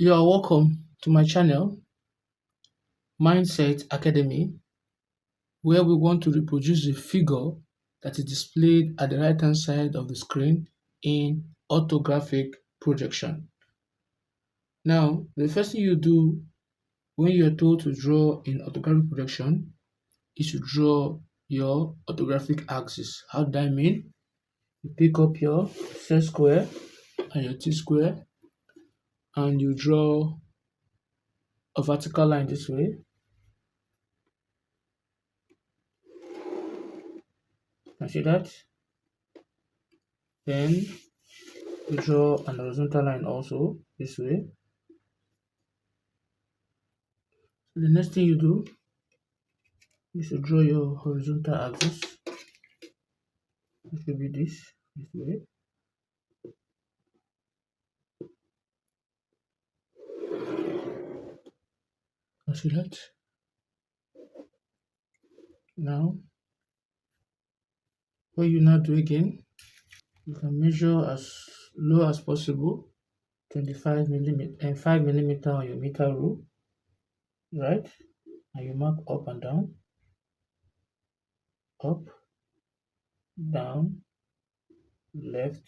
You are welcome to my channel, Mindset Academy, where we want to reproduce a figure that is displayed at the right hand side of the screen in orthographic projection. Now, the first thing you do when you're told to draw in orthographic projection is to draw your orthographic axis. How do I mean? You pick up your set square and your t-square and you draw a vertical line this way. Can you see that? Then you draw an horizontal line also this way. So the next thing you do is to draw your horizontal axis. It should be this way. Can you see that? Now, what you now do again, you can measure as low as possible, 25 millimeter and 5 millimeter on your meter rule, right? And you mark up and down, up, down, left,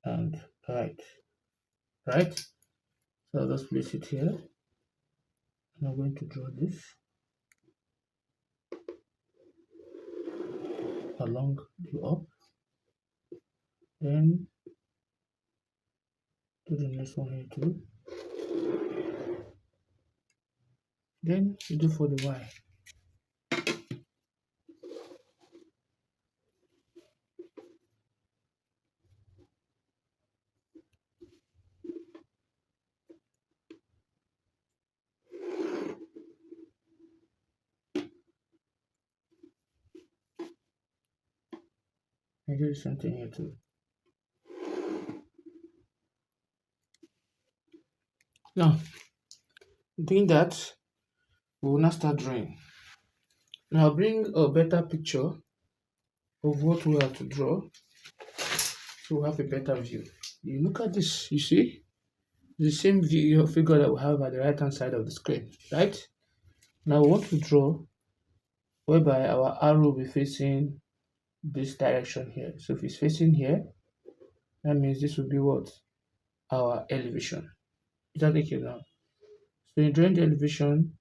and right. So I'll just place it here. And I'm going to draw this along the up, then do the next one here too. Then you do for the Y. And do something here too. Now, doing that, we will now start drawing. Now I'll bring a better picture of what we have to draw, so we'll have a better view. You look at this, you see the same figure that we have at the right hand side of the screen, right? Now we want to draw whereby our arrow will be facing this direction here. So if it's facing here, that means this will be what? Our elevation. Is that okay now? So in drawing the elevation,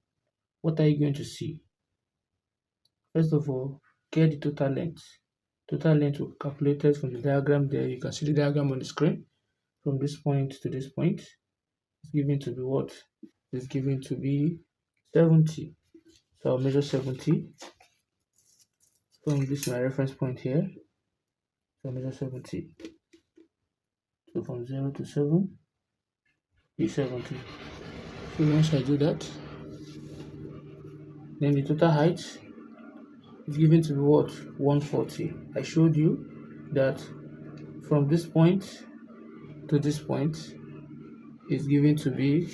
what are you going to see? First of all, get the total length. Total length will be calculated from the diagram there. You can see the diagram on the screen. From this point to this point, it's given to be what? It's given to be 70. So I'll measure 70 from this my reference point here. So I'll measure 70. So from 0 to 7 is 70. So once I do that, then the total height is given to be what? 140. I showed you that from this point to this point is given to be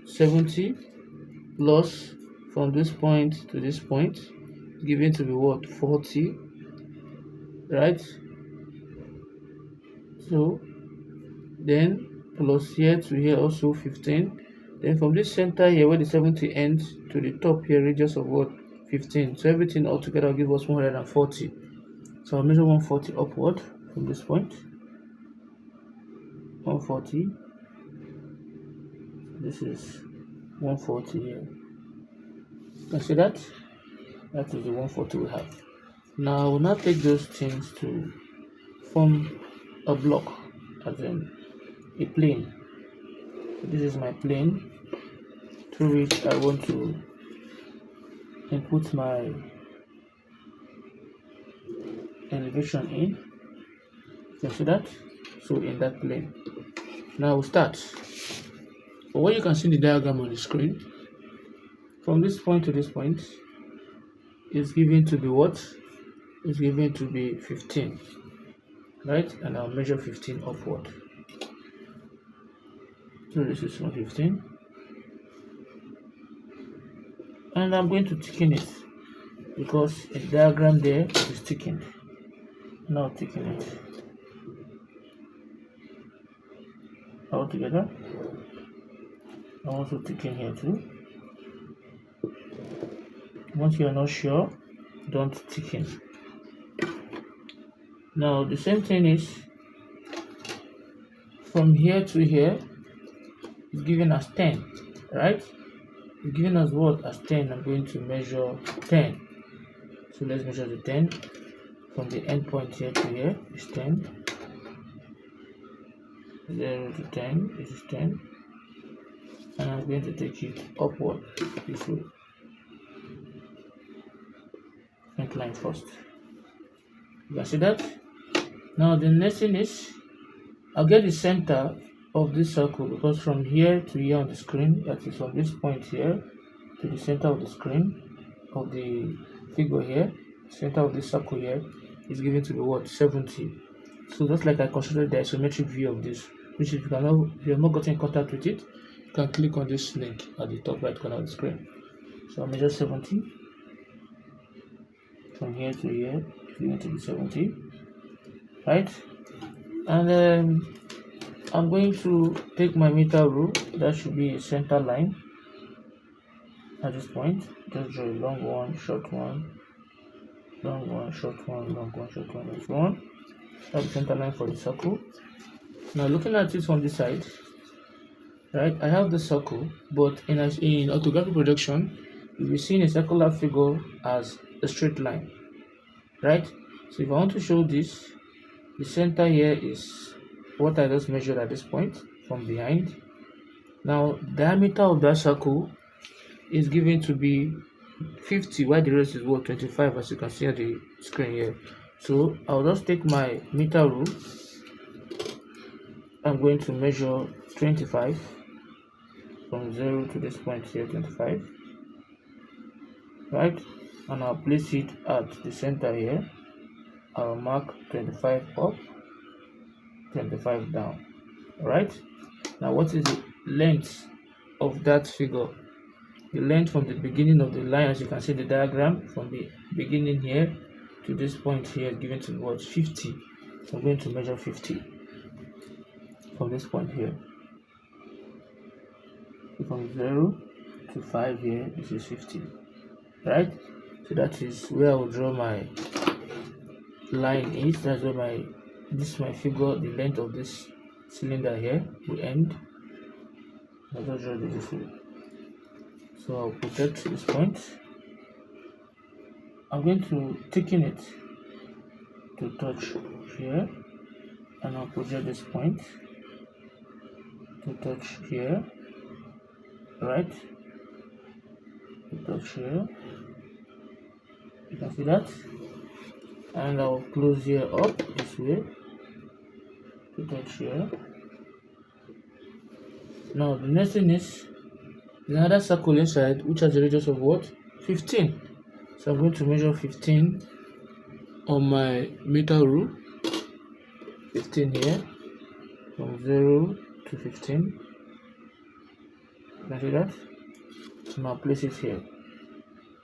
70 plus from this point to this point is given to be what? 40, right? So then plus here to here also 15. Then from this center here where the 70 ends to the top here, radius of what? 15. So everything altogether will give us 140. So I'll measure 140 upward from this point. 140. This is 140 here. You can see that? That is the 140 we have. Now I will not take those things to form a block, as in a plane. So this is my plane through which I want to input my elevation in. You can see that? So in that plane. Now we'll start. But what you can see in the diagram on the screen, from this point to this point is given to be what? Is given to be 15. Right? And I'll measure 15 upward. So this is 115. And I'm going to thicken it because the diagram there is thickened. Now thicken it. all together. I'm also ticking here too. Once you are not sure, don't tick in. Now the same thing is from here to here is given as 10, right? It's given as what? As 10. I'm going to measure 10. So let's measure the 10 from the end point here to here is 10. 0 to 10, this is 10. And I'm going to take it upward this way. Front line first. You can see that? Now the next thing is I'll get the center of this circle, because from here to here on the screen, that is from this point here to the center of the screen of the figure here, center of this circle here is given to be what? 70. So just like I considered the isometric view of this, which if you have not gotten in contact with it, you can click on this link at the top right corner of the screen. So I'll measure 70 from here to here, it's going to be 70, right? And I'm going to take my meter rule. That should be a center line at this point. Just draw a long one, short one, long one, short one, long one, short one, and so on. That's the center line for the circle. Now looking at it from this side, right, I have the circle, but in orthographic projection, you'll be seeing a circular figure as a straight line, right? So if I want to show this, the center here is what I just measured at this point from behind. Now diameter of that circle is given to be 50, while the rest is what? 25, as you can see on the screen here. So I'll just take my meter rule. I'm going to measure 25 from 0 to this point here, 25, right? And I'll place it at the center here. I'll mark 25 up, 25 down. Right? Now what is the length of that figure? The length from the beginning of the line, as you can see the diagram, from the beginning here to this point here, given to what? 50. So I'm going to measure 50 from this point here. So from 0 to 5 here, this is 50, right? So that is where I will draw my line is. That's where this is my figure. The length of this cylinder here will end. I'll just draw it this way. So I'll project this point. I'm going to thicken it to touch here, and I'll project this point to touch here, right? To touch here. You can see that. And I'll close here up this way to touch here. Now the next thing is another circle inside, which has a radius of what? 15. So I'm going to measure 15 on my meter rule. 15 here, from 0 to 15. Can you see that? So now place it here,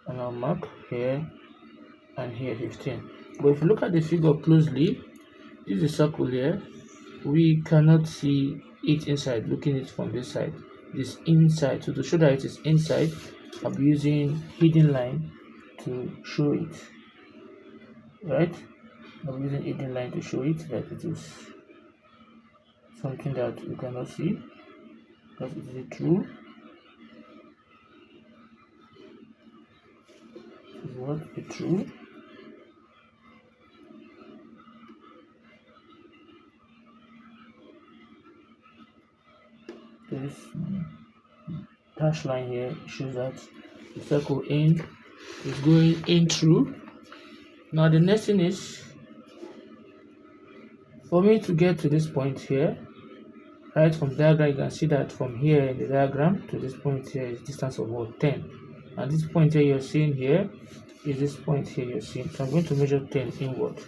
and I'll mark here and here 15. But if you look at the figure closely, this is a circle here. We cannot see it inside, looking at it from this side. This inside. So to show that it is inside, I'll be using hidden line to show it. Right? I'm using hidden line to show it that it is something that you cannot see, because it is true. This is what is true. This dash line here shows that the circle in is going in through. Now the next thing is for me to get to this point here, right? From the diagram you can see that from here in the diagram to this point here is distance of what? 10. And this point here you're seeing here is this point here you're seeing. So I'm going to measure 10 inward.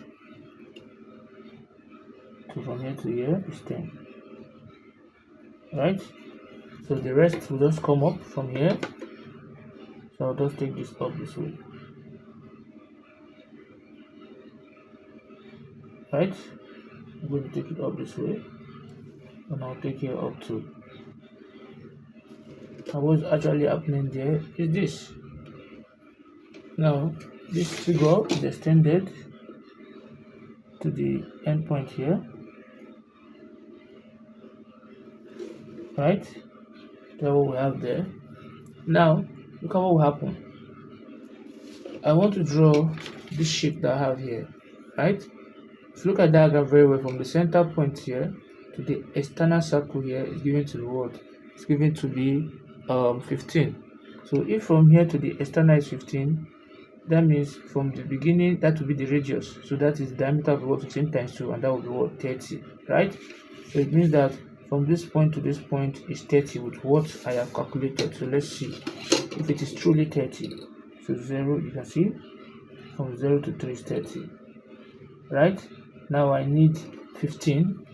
So from here to here is 10. Right? So the rest will just come up from here. So I'll just take this up this way. Right? I'm going to take it up this way. and I'll take here up to. And what's actually happening there is this. Now this figure is extended to the endpoint here, right? That's what we have there. Now look at what will happen. I want to draw this shape that I have here, right? If you look at the diagram very well, from the center point here to the external circle here is given to be what? It's given to be 15. So if from here to the external is 15, that means from the beginning that will be the radius. So that is the diameter of the what 15 times 2, and that will be what 30, right? So it means that from this point to this point is 30 with what I have calculated. So let's see if it is truly 30. So 0, you can see from 0 to 3 is 30, right? Now I need 15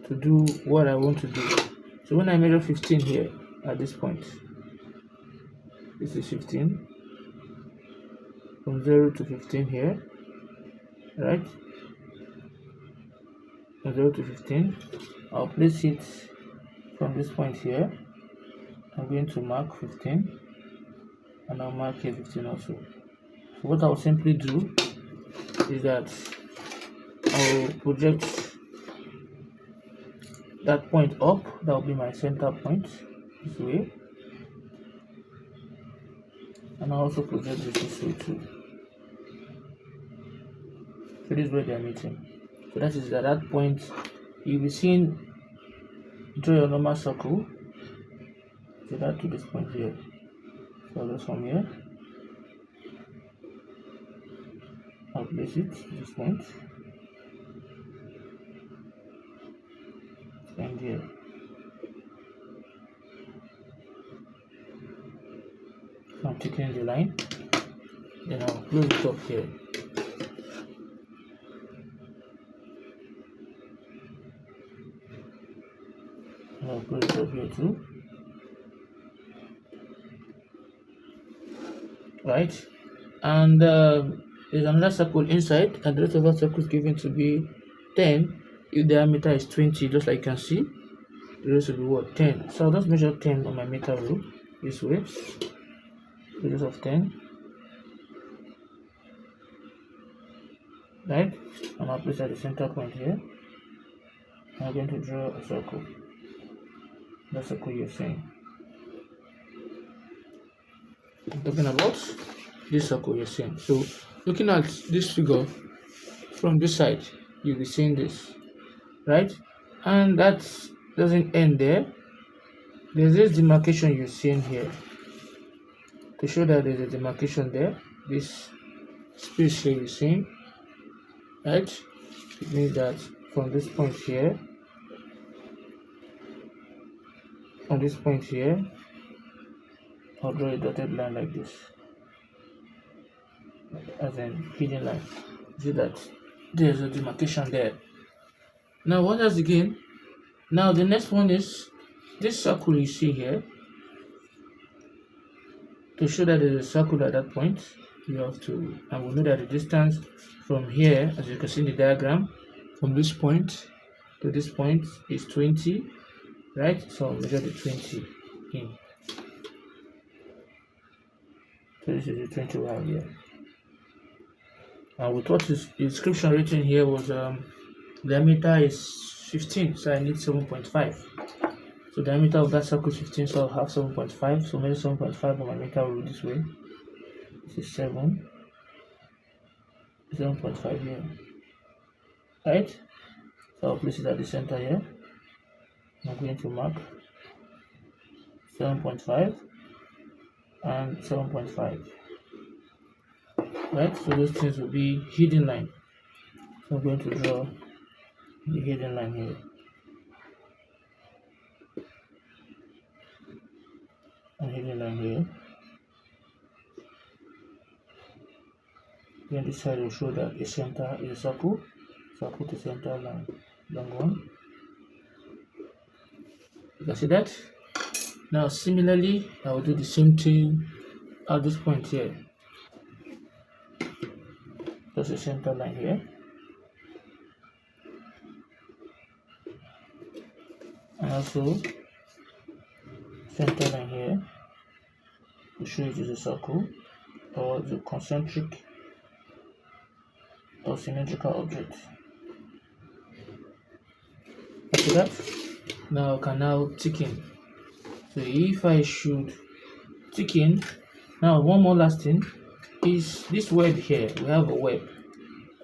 to do what I want to do. So when I measure 15 here at this point, this is 15, from 0 to 15 here, right? From 0 to 15, I'll place it from this point here. I'm going to mark 15, and I'll mark here 15 also. So what I'll simply do is that I'll project that point up. That will be my center point this way, and I'll also project this way too. So this is where they are meeting. So that is at that point you'll be seeing, draw your normal circle to that to this point here. So just from here I'll place it to this point and here. So I'm taking the line, then I'll close it up here. I'll close it up here too, right? And there's another circle inside, and the rest of that circle is given to be 10 if the diameter is 20, just like you can see. The rest will be what? 10. So I'll just measure 10 on my meter rule this way. Radius of 10, right? And I'll place at the center point here. I'm going to draw a circle. The circle you're seeing. I'm talking about this circle you're seeing. So looking at this figure from this side, you'll be seeing this, right? And that doesn't end there. There's this demarcation you're seeing here. To show that there's a demarcation there, this space here you're seeing, right? It means that from this point here, from this point here, I'll draw a dotted line like this, as in hidden line. See that there's a demarcation there. Now what else again? Now the next one is this circle you see here. To show that there's a circle at that point, you have to, and we know that the distance from here, as you can see in the diagram, from this point to this point is 20, right? So I'll measure the 20 in. So this is the 20 we have here. And with what the description written here was diameter is 15, so I need 7.5. So diameter of that circle is 15, so I'll have 7.5. So measure 7.5 on my meter rule this way. This is 7.5 here, right? So I'll place it at the center here. I'm going to mark 7.5 and 7.5, right? So those things will be hidden line. So I'm going to draw the hidden line here. And hidden line here. Then this side will show that the center is a circle. So I'll put the center line, long one. You can see that. Now similarly, I will do the same thing at this point here. Just a center line here. and also center line here to show it is a circle or the concentric or symmetrical object. After that, now I can now thicken. So if I should thicken, now one more last thing is this web here. We have a web,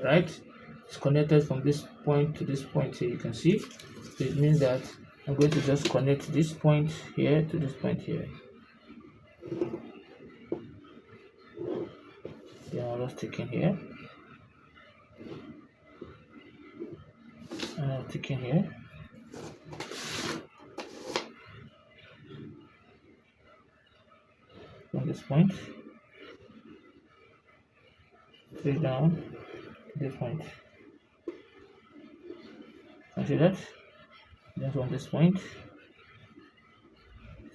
right? It's connected from this point to this point here. You can see. So it means that I'm going to just connect this point here to this point here. Yeah, I'll just thicken here. And I'll thicken here. From this point straight down to this point. Can you see that? Then from this point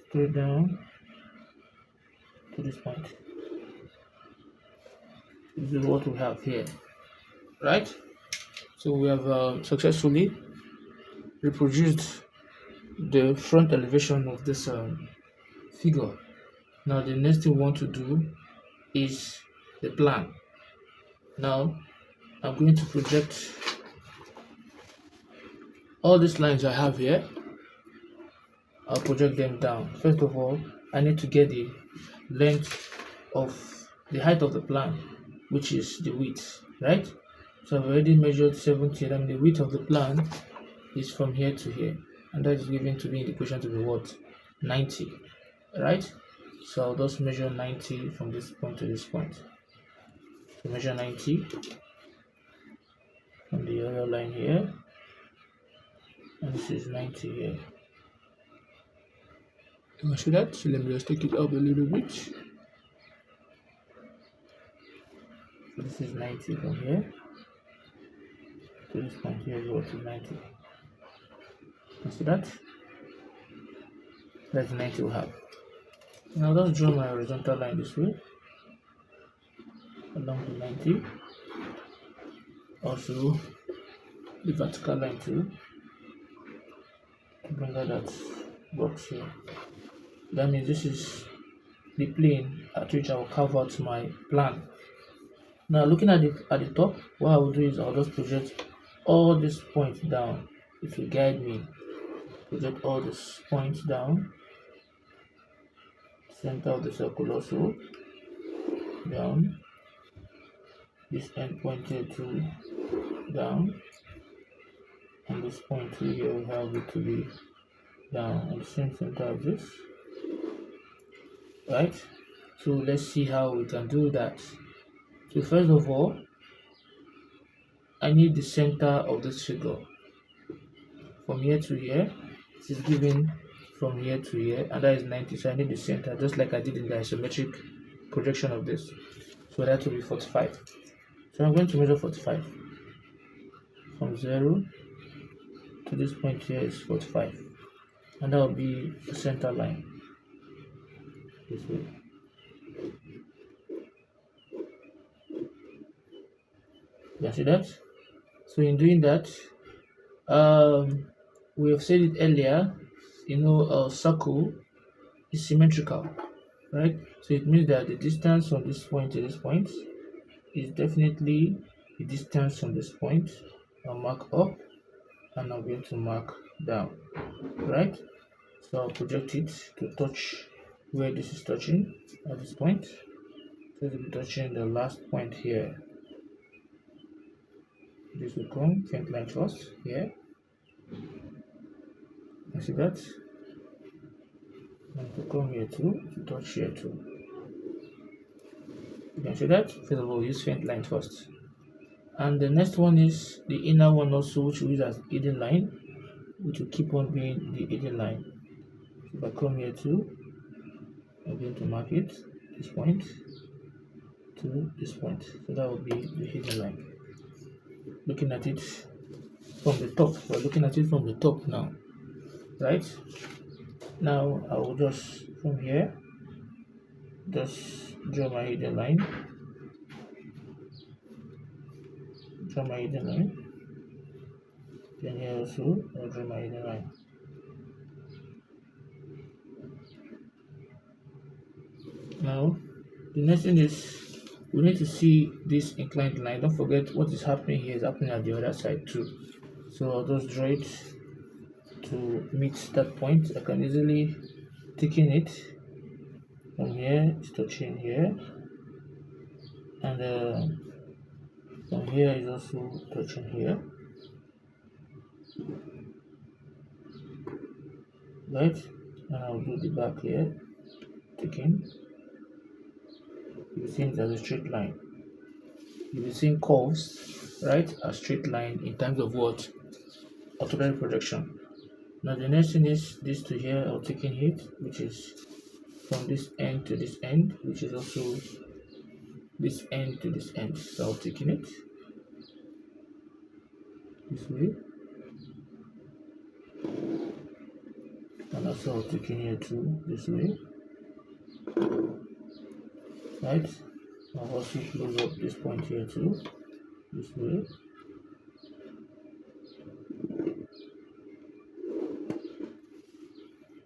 straight down to this point. This is what we have here, right? So we have successfully reproduced the front elevation of this figure. Now the next thing we want to do is the plan. Now I'm going to project all these lines I have here. I'll project them down. First of all, I need to get the length of the height of the plan, which is the width, right? So I've already measured 70, and the width of the plan is from here to here, and that is given to me in the equation to be what? 90, right? So I'll just measure 90 from this point to this point. So measure 90 from the other line here, and this is 90 here. You can see that? So let me just take it up a little bit. So this is 90 from here to this point here is what is 90. You see that? That's 90 we have. Now let's draw my horizontal line this way along the 90. Also the vertical line too, to bring out that box here. That means this is the plane at which I will carve out my plan. Now looking at the top, what I will do is I'll just project all these points down. It will guide me. Project all these points down. Center of the circle also down. This end point here too down. And this point here we have it to be down on the same center of this. Right? So let's see how we can do that. So first of all, I need the center of this figure. From here to here, it is given from here to here, and that is 90. So I need the center, just like I did in the isometric projection of this. So that will be 45. So I'm going to measure 45. From 0 to this point here is 45. And that will be the center line. This way. You see that? So in doing that, we have said it earlier, a circle is symmetrical, right? So it means that the distance from this point to this point is definitely the distance from this point. I'll mark up and I'm going to mark down, right? So I'll project it to touch where this is touching at this point. So it will be touching the last point here. This will come faint line first here. You see that? And to come here too, to touch here too. You can see that? First of all, use faint line first. And the next one is the inner one also, which we use as hidden line, which will keep on being the hidden line. If I come here too, I'm going to mark it, this point to this point. So that will be the hidden line. Looking at it from the top, we're looking at it from the top now, right? Now I will just from here just draw my hidden line, then here also I'll draw my hidden line. Now the next thing is we need to see this inclined line. Don't forget what is happening here is happening at the other side too. So I'll just draw it to meet that point. I can easily thicken it from here, it's touching here, and from here is also touching here, right? And I'll do the back here, thicken. You'll see it as a straight line. You'll be seeing curves, right? A straight line in terms of what? Orthographic projection. Now the next thing is this to here, I'll thicken it, which is from this end to this end, which is also this end to this end. So I'll thicken it this way, and also I'll thicken here too this way, right? I'll also close up this point here too this way.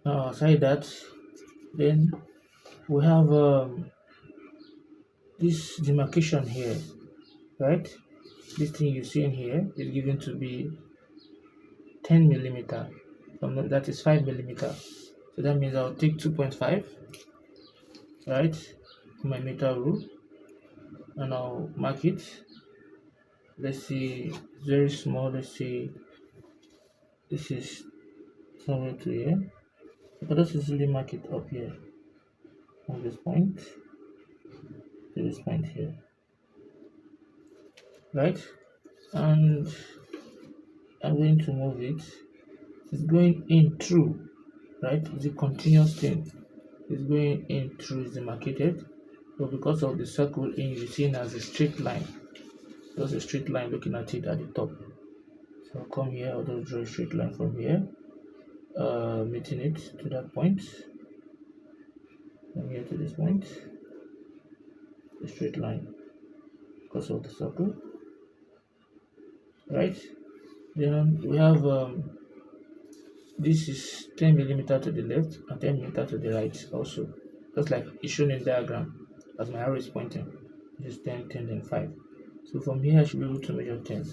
Now aside that, then we have this demarcation here, right? This thing you see in here is given to be 10 millimeter. That is 5 millimeter. So that means I'll take 2.5, right, my meter rule, and I'll mark it. Let's see, it's very small. Let's see, this is somewhere to here. But let's easily mark it up here from this point to this point here, right? And I'm going to move it. It's going in through, right? It's a continuous thing. It's going in through, is demarcated, but because of the circle in, you see it as a straight line. Just a straight line looking at it at the top. So I'll come here, I'll just draw a straight line from here, meeting it to that point, from here to this point, a straight line because of the circle, right? Then we have this is 10 millimeter to the left and 10 millimeter to the right also, just like it's shown in the diagram as my arrow is pointing. This is 10, 10, and 5. So from here I should be able to measure 10.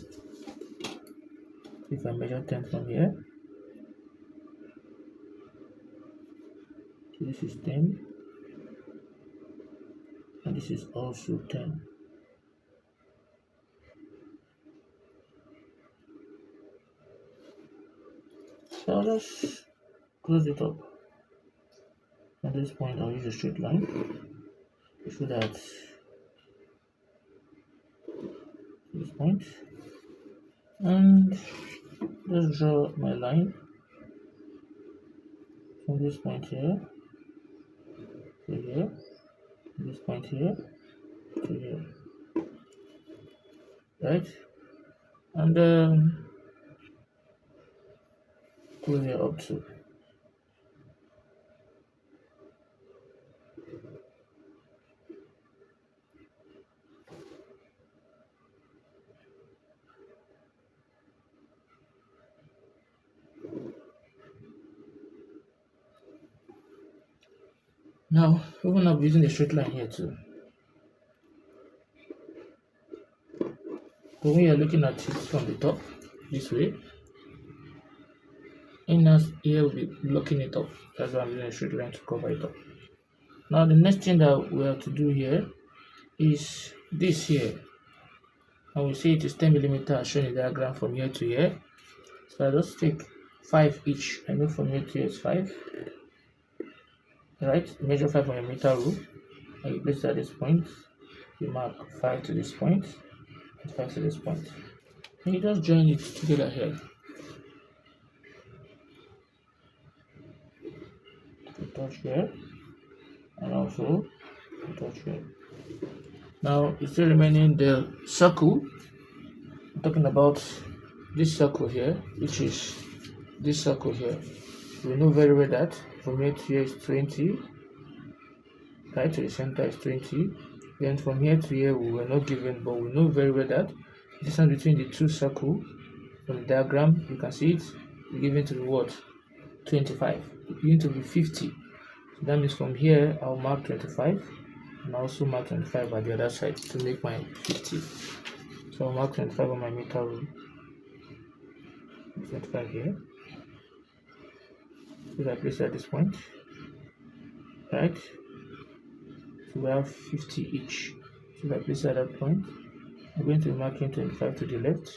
If I measure 10 from here, so this is 10, and this is also 10. So I'll just close it up. At this point I'll use a straight line so that this point, and just draw my line from this point here to here, this point here to here, right? And go here up to. Now, we're going to be using a straight line here too. But when you're looking at it from the top, this way, and here we'll be blocking it up. That's why I'm using a straight line to cover it up. Now, the next thing that we have to do here is this here. And we see it is 10 millimeter as shown in the diagram from here to here. So I just take 5 each. I know from here to here is 5. Right, measure 5 on your meter rule, and you place it at this point. You mark 5 to this point and 5 to this point, and you just join it together here. You touch here and also touch here. Now it's still remaining the circle. I'm talking about this circle here, which is this circle here. We know very well that from here to here is 20, right to the center is 20. Then from here to here we were not given, but we know very well that the distance between the two circles from the diagram, you can see it, given to be what? 25. It's going to be 50. So That means from here I'll mark 25 and also mark 25 at the other side to make my 50. So I'll mark 25 on my meter rule. 25 here. So I place it at this point, right? So we have 50 each. So I place it at that point. I'm going to be marking 25 to the left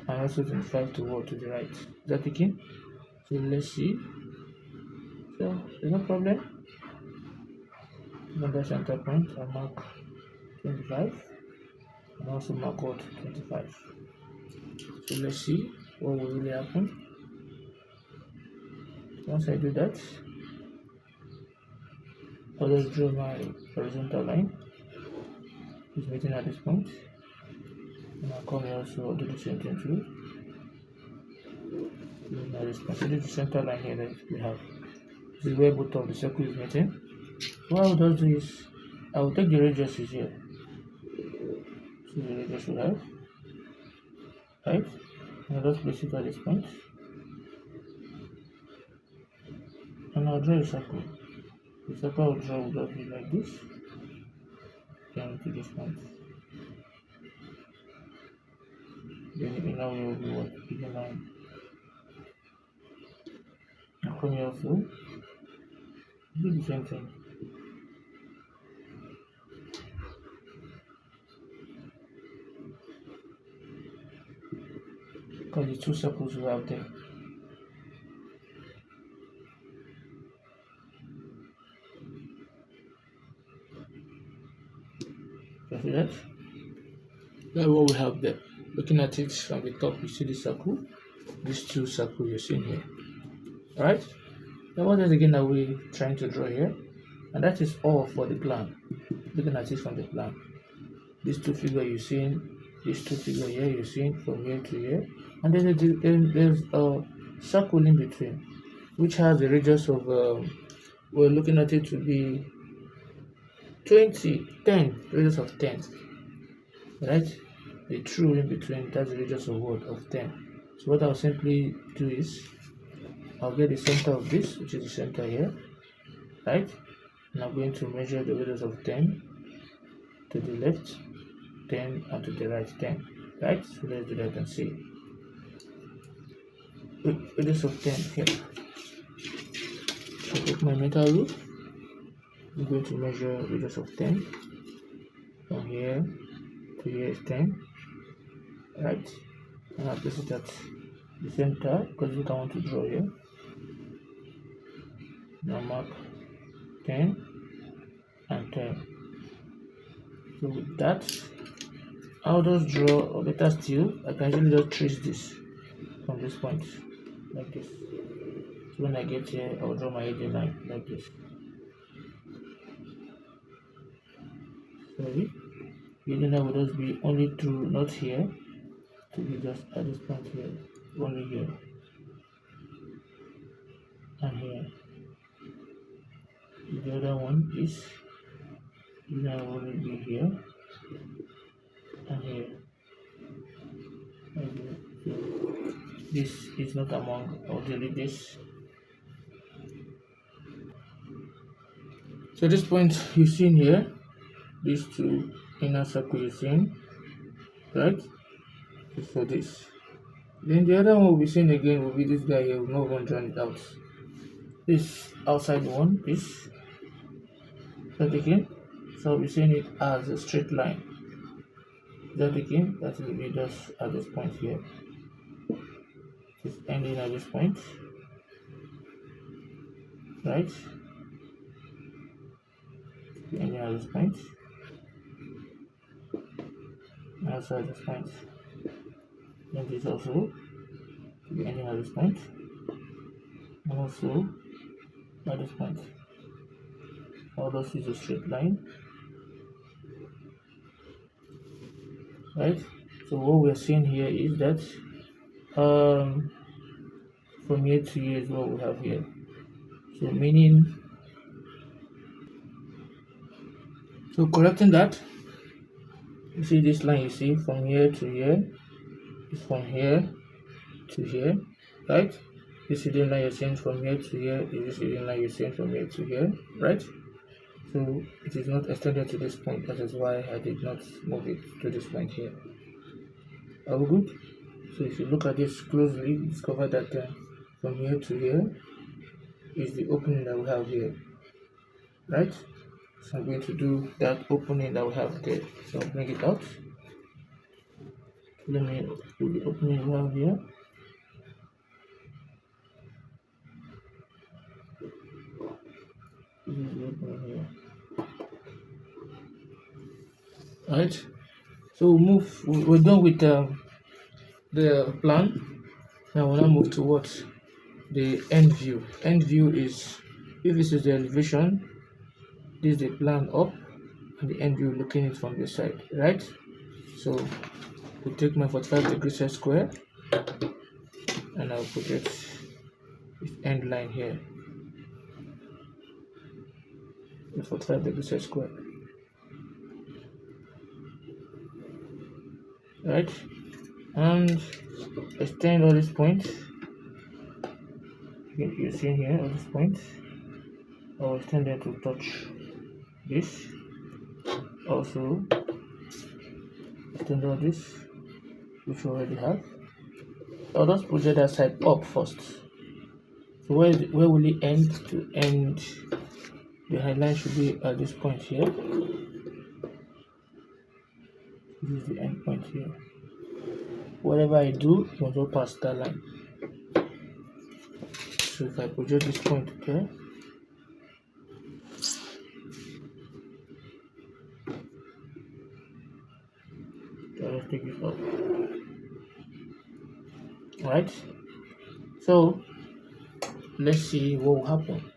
and also 25 to the right. Is that taken? So let's see. So there's no problem. On the center point, I mark 25 and also mark out 25. So let's see what will really happen. Once I do that, I'll just draw my horizontal line. It's meeting at this point. And I'll come here also do the same thing too. At this point, so this is the center line here that we have. This is where both of the circle is meeting. What I will just do is I will take the radius here. So the radius we have, right? And I'll just place it at this point. And I'll draw a circle. The circle I'll draw will just be like this. Then to this point. Then the inner way will be what? Be the line. Now come here also. Do the same thing. Because the two circles we have there. You see that? That's what we have there. Looking at it from the top, you see the circle. These two circles you're seeing here. Alright? Now what is again are we trying to draw here? And that is all for the plan. Looking at it from the plan. These two figures you're seeing, these two figures here you're seeing from here to here. And then there's a circle in between, which has a radius of, we're looking at it to be 10, radius of 10, right? The true in between, that's the radius of what? Of 10. So what I'll simply do is, I'll get the center of this, which is the center here, right? And I'm going to measure the radius of 10 to the left, 10, and to the right, 10, right? So let's do that and see. Radius of 10 here. I take my meter rule. I'm going to measure radius of 10 from here to here is 10, right? And I'll place it at the center because what I want to draw here. Now mark 10 and 10. So with that, I'll just draw, or better still, I can actually just trace this from this point like this. So when I get here, I'll draw my edge line like this. Sorry, the line will just be only through, not here, to be just at this point here, only here and here. The other one is the line will only be here and here. So this is not among, I'll delete this. So this point you've seen here, these two inner circle you're seeing, right? Is for this. Then the other one we'll be seeing again will be this guy here. We'll not even draw it out. This outside one, this. That again. So I'll be seeing it as a straight line. That again, that will be just at this point here. It's ending at this point, right? Ending at this point. Also at this point. Then this also will be ending at this point. And also at this point. All those is a straight line. Right? So what we're seeing here is that from here to here is what we have here. So meaning, so correcting that, you see this line you see from here to here is from here to here, right? This hidden line you're seeing from here to here is this hidden line you're seeing from here to here, right? So it is not extended to this point. That is why I did not move it to this point here. Are we good? So if you look at this closely, you discover that from here to here is the opening that we have here, right? So I'm going to do that opening that we have there. So I'll bring it out. Let me do the opening we have here. This is the opening here. Right. So we're done with the plan. Now we'll now move to what? The end view. End view is, if this is the elevation, this is the plan up, and the end view looking it from the side, right? So we'll take my 45 degrees set square and I'll project this end line here. The 45 degrees set square. Right? And extend all these points. You're seeing here all these points. I'll extend them to touch this. Also extend all this, which we already have. I'll just project that side up first. So where will it end? To end, the highlight should be at this point here. This is the end point here. Whatever I do, it must go past that line. So if I project this point, okay, I'll just take it up. Right? So let's see what will happen.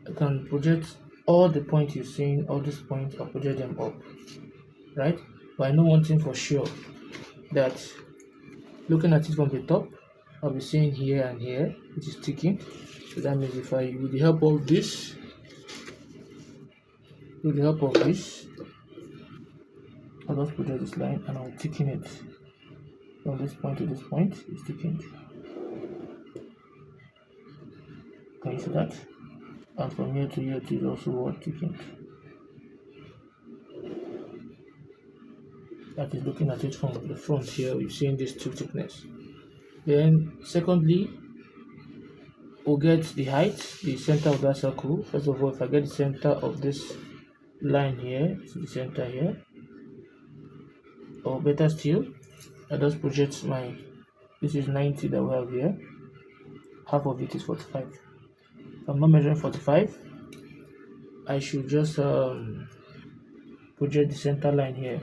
I can project all the points you're seeing, all these points, I'll project them up, right? But I know one thing for sure, that looking at it from the top, I'll be seeing here and here, which is ticking. So that means if I, with the help of this, I'll just project this line and I'll ticken it from this point to this point. It's ticking. Can you see that? And from here to here, it is also what ticking. That is looking at it from the front here. You're seeing this two thickness. Then, secondly, we'll get the height, the center of that circle. First of all, if I get the center of this line here to the center here, or better still, I just project my, this is 90 that we have here, half of it is 45. If I'm not measuring 45, I should just project the center line here,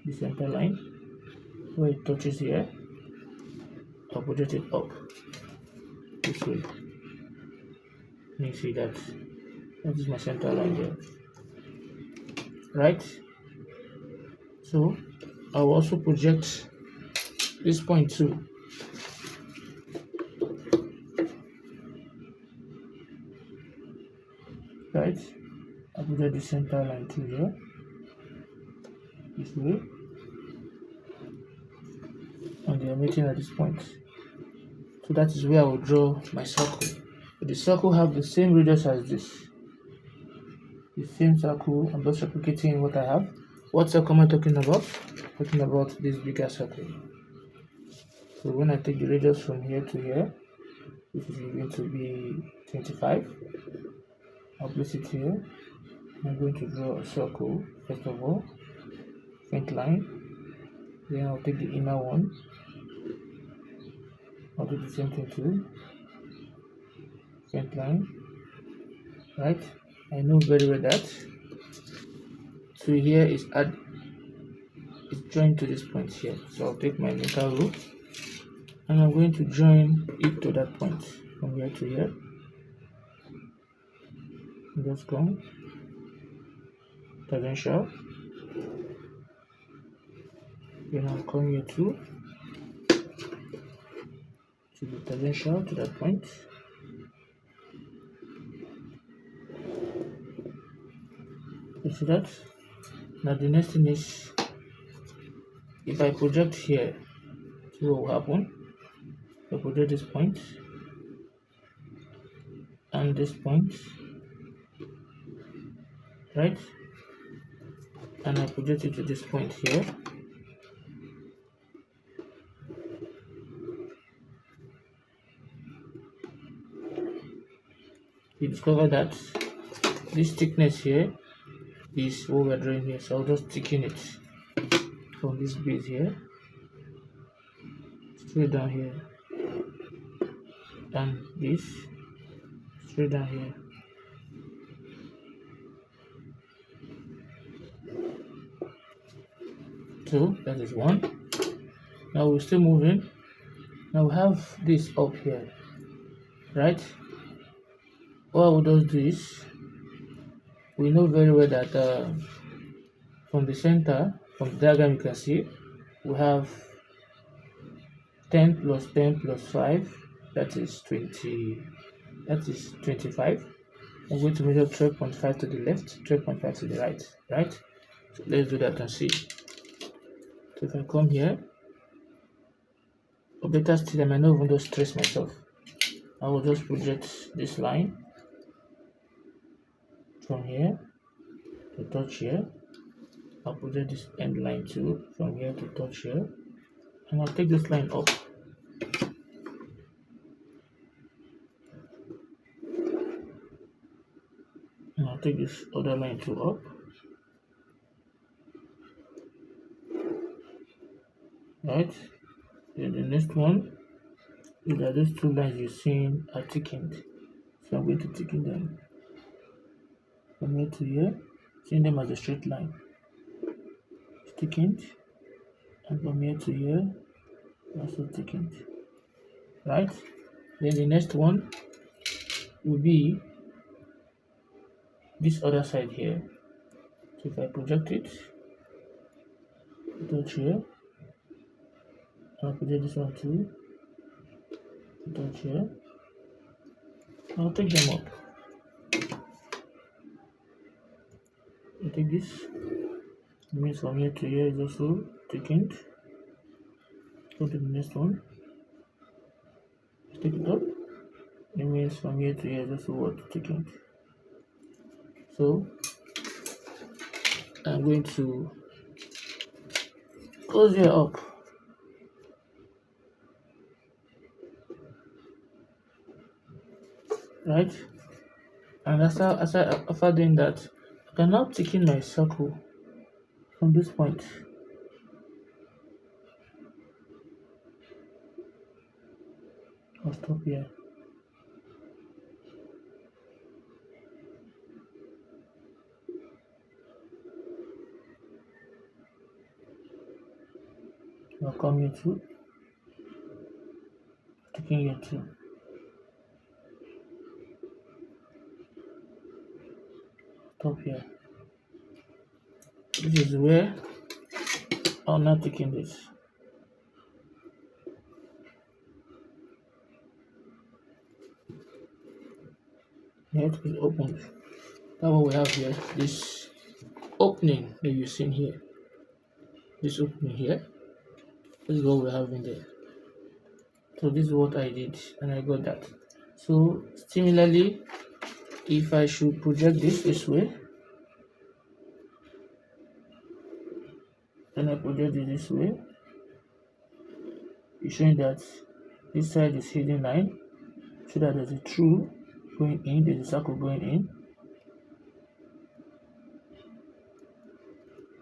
the center line where it touches here. I'll project it up this way. You see that is my center line there, right? So I will also project this point too. Right? I project the center line to here, this way, and they are meeting at this point. So that is where I will draw my circle. The circle have the same radius as this. The same circle. I'm just replicating what I have. What circle am I talking about? Talking about this bigger circle. So when I take the radius from here to here, this is going to be 25. I'll place it here. I'm going to draw a circle first of all, faint line. Then I'll take the inner one. I'll do the same thing too. Faint line. Right? I know very well that. So here is joined to this point here. So I'll take my metal rule and I'm going to join it to that point from here to here. Just come tangential. Then I'll come here to the tangential to that point. You see that? Now the next thing is, if I project here, see what will happen. I project this point and this point, right? And I project it to this point here. You discover that this thickness here is what we're drawing here, so I'll just thicken it from this base here straight down here, and this straight down here. So that is one. Now we're still moving. Now we have this up here, right? What we just do is, we know very well that from the center, from the diagram you can see, we have 10 plus 10 plus 5, that is 20, that is 25. I'm going to measure 12.5 to the left, 12.5 to the right? So let's do that and see. So if I come here, or better still, I might not even just trace myself. I will just project this line from here to touch here. I'll project this end line too from here to touch here, and I'll take this line up. And I'll take this other line too up. Right? Then the next one is that these two lines you're seeing are thickened. So I'm going to thicken them from here to here, seeing them as a straight line. It's thickened, and from here to here, also thickened. Right? Then the next one will be this other side here. So if I project it, touch here, I'll project this one too, touch here. I'll take them up. I take this, it means from here to here is also thickened. Go to the next one, take it up, it means from here to here is also what, thickened. So I'm going to close here up. Right? And after doing that, I can now thicken my circle from this point. I'll stop here. I'll come here too. Thicken here too. Stop here. This is where I'll now thicken this. Here it is opened. Now what we have here, this opening that you're seeing here. This opening here. This is what we have in there. So this is what I did, and I got that. So similarly, if I should project this way, then I project it this way, it's showing that this side is hidden line, so that there's a through going in, there's a circle going in.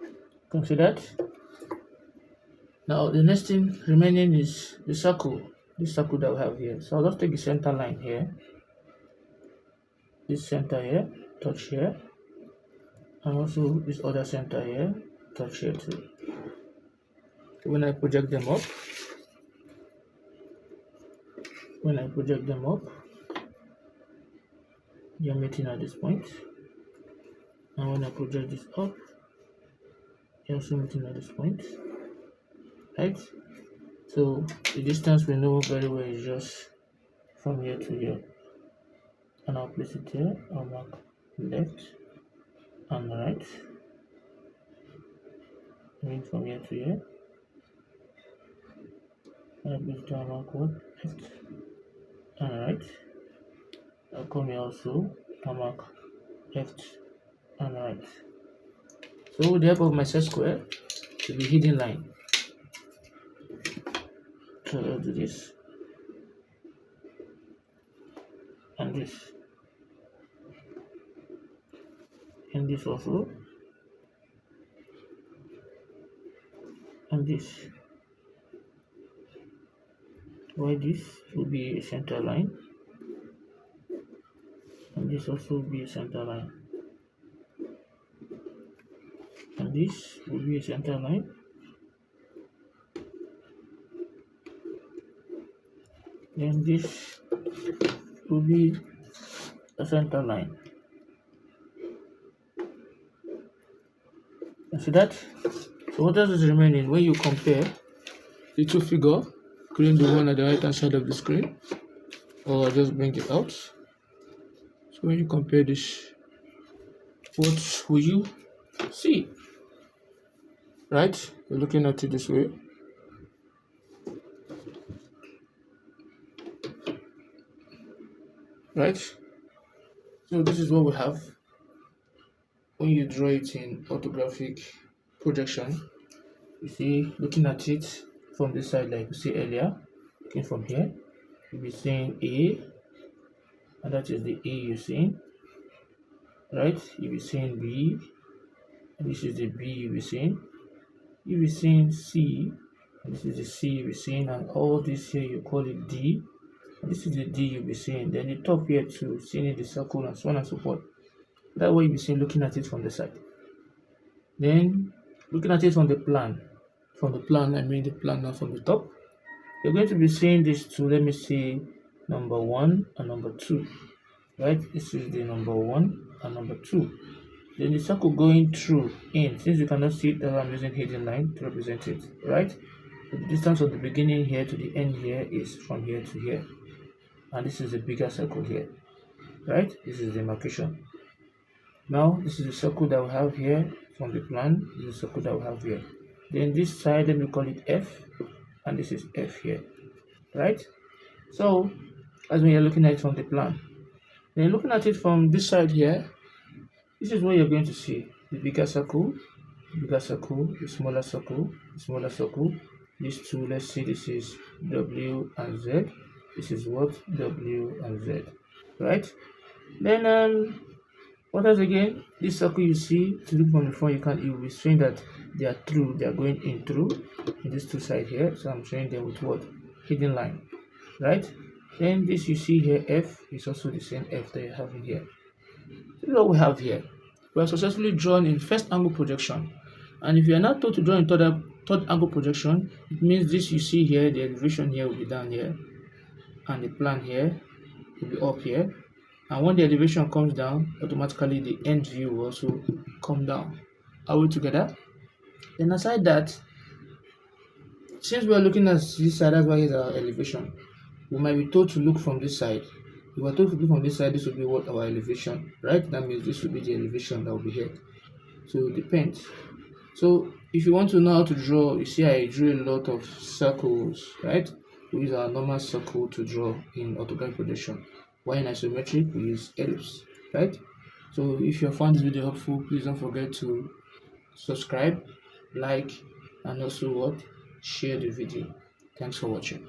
You can see that. Now the next thing remaining is the circle, this circle that we have here. So I'll just take the center line here, this center here, touch here, and also this other center here, touch here too. So when I project them up, they're meeting at this point, and when I project this up, they're also meeting at this point. Right? So the distance we know very well is just from here to here, and I'll place it here. I'll mark left and right, from here to here. and this down backward, left and right. I'll come here also, and mark left and right. So with the help of my set square, it will be hidden line. So I'll do this and this and this also and this. Why this will be a center line, and this also will be a center line, and this will be a center line, then this will be a center line. You see that? So what else is remaining when you compare the two figures, including the one at the right hand side of the screen, or just bring it out? So when you compare this, what will you see? Right? You're looking at it this way. Right? So this is what we have when you draw it in orthographic projection. You see, looking at it from this side, like we see earlier, looking from here, you'll be seeing A, and that is the A you're seeing. Right? You'll be seeing B, and this is the B you'll be seeing. You'll be seeing C, and this is the C you'll be seeing, and all this here you call it D, and this is the D you'll be seeing. Then the top here too, seeing the circle, and so on and so forth. That way you'll be seeing, looking at it from the side. Then looking at it from the plan. From the plan, I mean the plan now from the top. You're going to be seeing these two. Let me see, number 1 and number 2. Right? This is the number 1 and number 2. Then the circle going through in. Since you cannot see it, I'm using hidden line to represent it. Right? So the distance of the beginning here to the end here is from here to here. And this is a bigger circle here. Right? This is the demarcation. Now this is the circle that we have here from the plan. This is the circle that we have here. Then this side, let me call it F, and this is F here. Right? So as when you're looking at it from the plan. Then looking at it from this side here, this is what you're going to see. The bigger circle, the smaller circle, the smaller circle. These two, let's see, this is W and Z. This is what? W and Z. Right? Then what else again? This circle you see, to look from the front, you will be showing that they are through, they are going in through in these two sides here. So I'm showing them with what? Hidden line. Right? Then this you see here, F, is also the same F that you have in here. This is what we have here. We have successfully drawn in first angle projection. And if you are not told to draw in third angle projection, it means this you see here, the elevation here will be down here, and the plan here will be up here. And when the elevation comes down, automatically the end view will also come down. Are we together? Then aside that, since we are looking at this side, that's why here's our elevation. We might be told to look from this side. If we are told to look from this side, this will be what? Our elevation, right? That means this will be the elevation that will be here. So it depends. So if you want to know how to draw, you see I drew a lot of circles, right? We use our normal circle to draw in orthographic projection. While in isometric, we use ellipse, right? So if you found this video helpful, please don't forget to subscribe, like, and also what? Share the video. Thanks for watching.